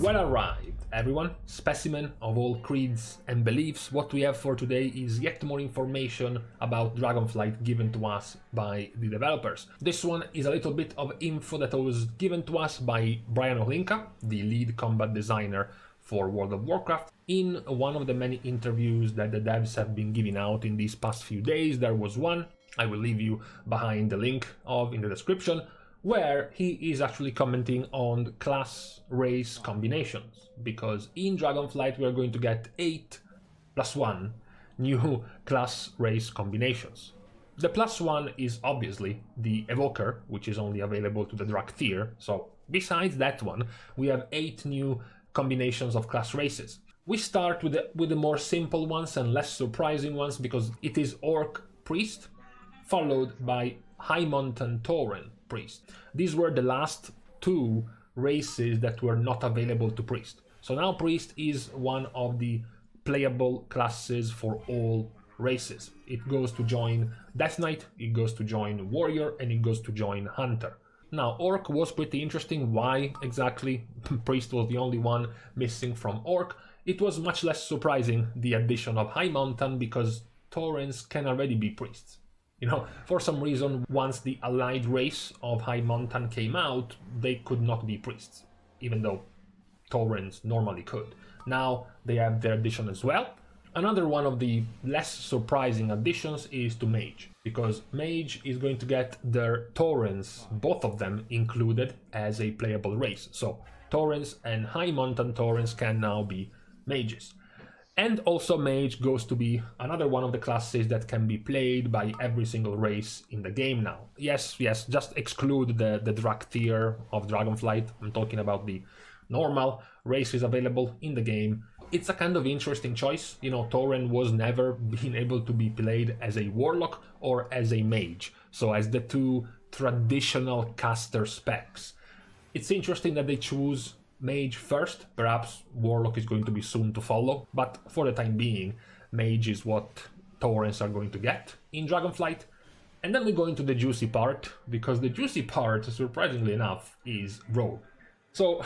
Well arrived, everyone. Specimen of all creeds and beliefs. What we have for today is yet more information about Dragonflight given to us by the developers. This one is a little bit of info that was given to us by Brian Olinka, the lead combat designer for World of Warcraft. In one of the many interviews that the devs have been giving out in these past few days, there was one, I will leave you behind the link in the description, where he is actually commenting on class race combinations, because in Dragonflight we are going to get 8+1 new class race combinations. The +1 is obviously the Evoker, which is only available to the Drak tier, so besides that one we have 8 new combinations of class races. We start with the more simple ones and less surprising ones, because it is Orc Priest, followed by High Mountain Tauren Priest. These were the last 2 races that were not available to Priest. So now Priest is one of the playable classes for all races. It goes to join Death Knight, it goes to join Warrior, and it goes to join Hunter. Now, Orc was pretty interesting. Why exactly Priest was the only one missing from Orc? It was much less surprising, the addition of High Mountain, because Taurens can already be Priests. You know, for some reason, once the allied race of High Mountain came out, they could not be priests, even though Taurens normally could. Now they have their addition as well. Another one of the less surprising additions is to Mage, because Mage is going to get their Taurens, both of them included as a playable race. So Taurens and High Mountain Taurens can now be Mages. And also Mage goes to be another one of the classes that can be played by every single race in the game now. Yes, just exclude the Drak tier of Dragonflight. I'm talking about the normal races available in the game. It's a kind of interesting choice. You know, Tauren was never been able to be played as a Warlock or as a Mage, so as the 2 traditional caster specs. It's interesting that they choose Mage first. Perhaps Warlock is going to be soon to follow, but for the time being, Mage is what Taurens are going to get in Dragonflight. And then we go into the juicy part, because the juicy part, surprisingly enough, is Rogue. So,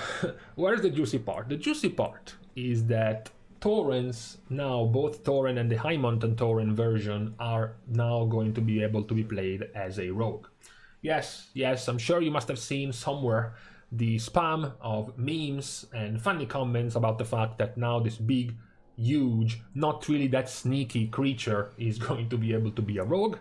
where's the juicy part? The juicy part is that Taurens, now both Tauren and the High Mountain Tauren version, are now going to be able to be played as a Rogue. Yes, I'm sure you must have seen somewhere the spam of memes and funny comments about the fact that now this big, huge, not really that sneaky creature is going to be able to be a rogue.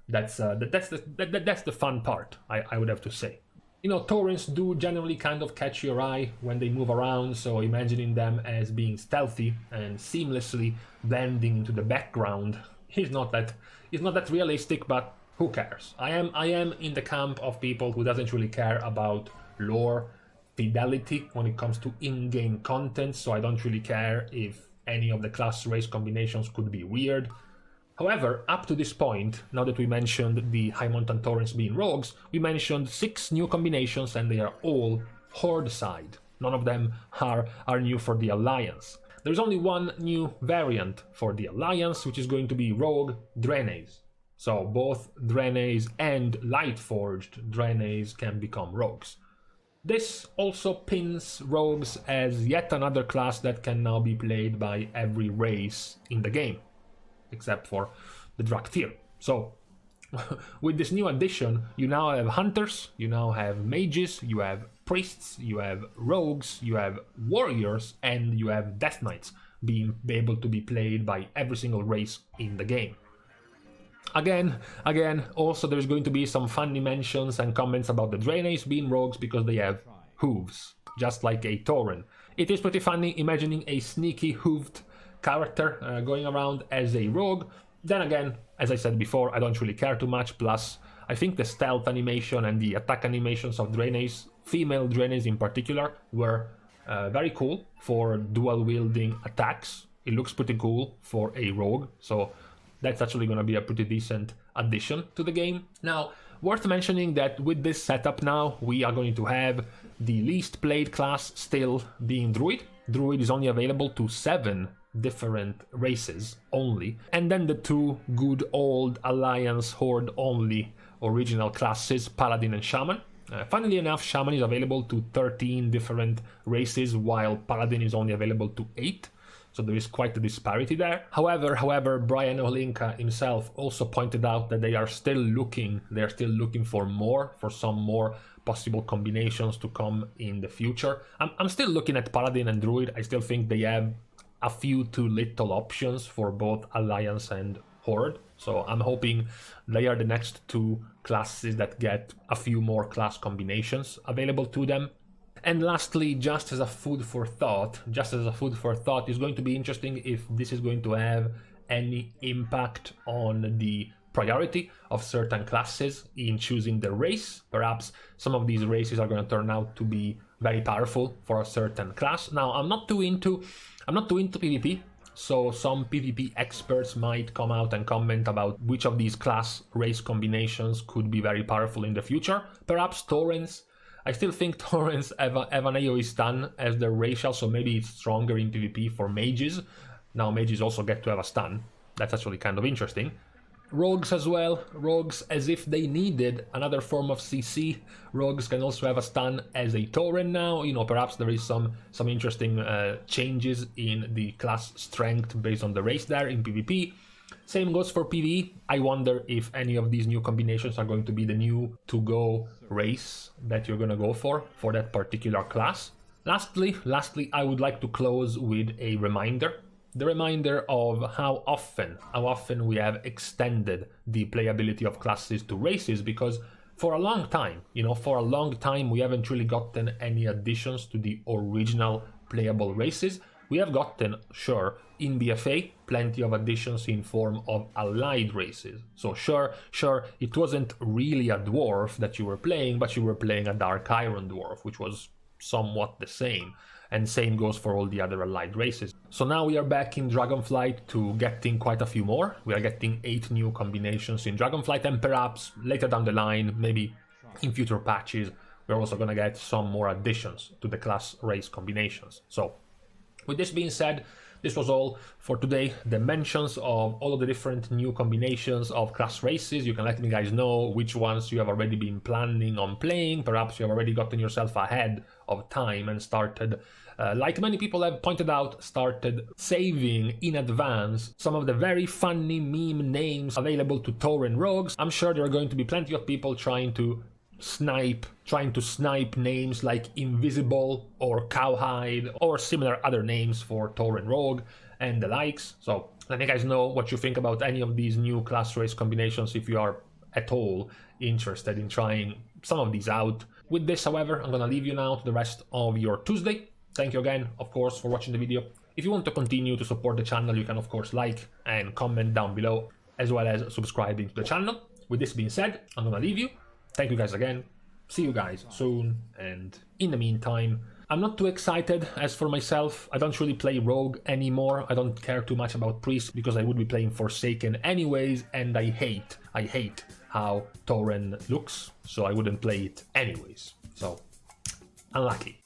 That's the fun part, I would have to say. You know, Taurens do generally kind of catch your eye when they move around, so imagining them as being stealthy and seamlessly blending into the background is not that realistic, but who cares? I am in the camp of people who doesn't really care about lore fidelity when it comes to in-game content, so I don't really care if any of the class race combinations could be weird. However, up to this point, now that we mentioned the High Mountain Taurens being rogues, we mentioned 6 new combinations, and they are all Horde side. None of them are new for the Alliance. There's only one new variant for the Alliance, which is going to be Rogue Draenei. So both Draenei and Lightforged Draenei can become rogues. This also pins rogues as yet another class that can now be played by every race in the game, except for the Drak tier. So, with this new addition, you now have Hunters, you now have Mages, you have Priests, you have Rogues, you have Warriors, and you have Death Knights being able to be played by every single race in the game. Again, also there's going to be some funny mentions and comments about the Draenei being rogues because they have hooves, just like a Tauren. It is pretty funny imagining a sneaky hooved character going around as a rogue. Then again, as I said before, I don't really care too much, plus I think the stealth animation and the attack animations of Draenei, female Draenei in particular, were very cool for dual wielding attacks. It looks pretty cool for a rogue, so that's actually going to be a pretty decent addition to the game. Now, worth mentioning that with this setup now, we are going to have the least played class still being Druid. Druid is only available to 7 different races only. And then the 2 good old Alliance Horde only original classes, Paladin and Shaman. Funnily enough, Shaman is available to 13 different races, while Paladin is only available to 8. So there is quite a disparity there. However, Brian Olinka himself also pointed out that they are still looking for some more possible combinations to come in the future. I'm still looking at Paladin and Druid. I still think they have a few too little options for both Alliance and Horde. So I'm hoping they are the next two classes that get a few more class combinations available to them. And lastly, just as a food for thought, it's going to be interesting if this is going to have any impact on the priority of certain classes in choosing the race. Perhaps some of these races are going to turn out to be very powerful for a certain class. Now, I'm not too into PvP, so some PvP experts might come out and comment about which of these class race combinations could be very powerful in the future. Perhaps Taurens. I still think Taurens have an AoE stun as their racial, so maybe it's stronger in PvP for mages. Now mages also get to have a stun. That's actually kind of interesting. Rogues as well. Rogues, as if they needed another form of CC. Rogues can also have a stun as a Tauren now. You know, perhaps there is some interesting changes in the class strength based on the race there in PvP. Same goes for PvE. I wonder if any of these new combinations are going to be the new to-go race that you're going to go for that particular class. Lastly, I would like to close with a reminder. The reminder of how often we have extended the playability of classes to races, because for a long time, we haven't really gotten any additions to the original playable races. We have gotten, sure, in BFA, plenty of additions in form of allied races. So sure, it wasn't really a dwarf that you were playing, but you were playing a Dark Iron dwarf, which was somewhat the same. And same goes for all the other allied races. So now we are back in Dragonflight to getting quite a few more. We are getting 8 new combinations in Dragonflight, and perhaps later down the line, maybe in future patches, we're also gonna get some more additions to the class race combinations. So with this being said, this was all for today. The mentions of all of the different new combinations of class races. You can let me guys know which ones you have already been planning on playing. Perhaps you have already gotten yourself ahead of time and started, like many people have pointed out, started saving in advance some of the very funny meme names available to Tauren rogues. I'm sure there are going to be plenty of people trying to snipe names like Invisible or Cowhide or similar other names for Tauren Rogue and the likes. So let me guys know what you think about any of these new class race combinations, if you are at all interested in trying some of these out. With this, however, I'm gonna leave you now to the rest of your Tuesday. Thank you again, of course, for watching the video. If you want to continue to support the channel, you can of course like and comment down below, as well as subscribing to the channel. With this being said, I'm gonna leave you. Thank you guys again. See you guys soon, and in the meantime, I'm not too excited. As for myself, I don't really play Rogue anymore. I don't care too much about Priest because I would be playing Forsaken anyways, and I hate how Tauren looks, so I wouldn't play it anyways. So, unlucky.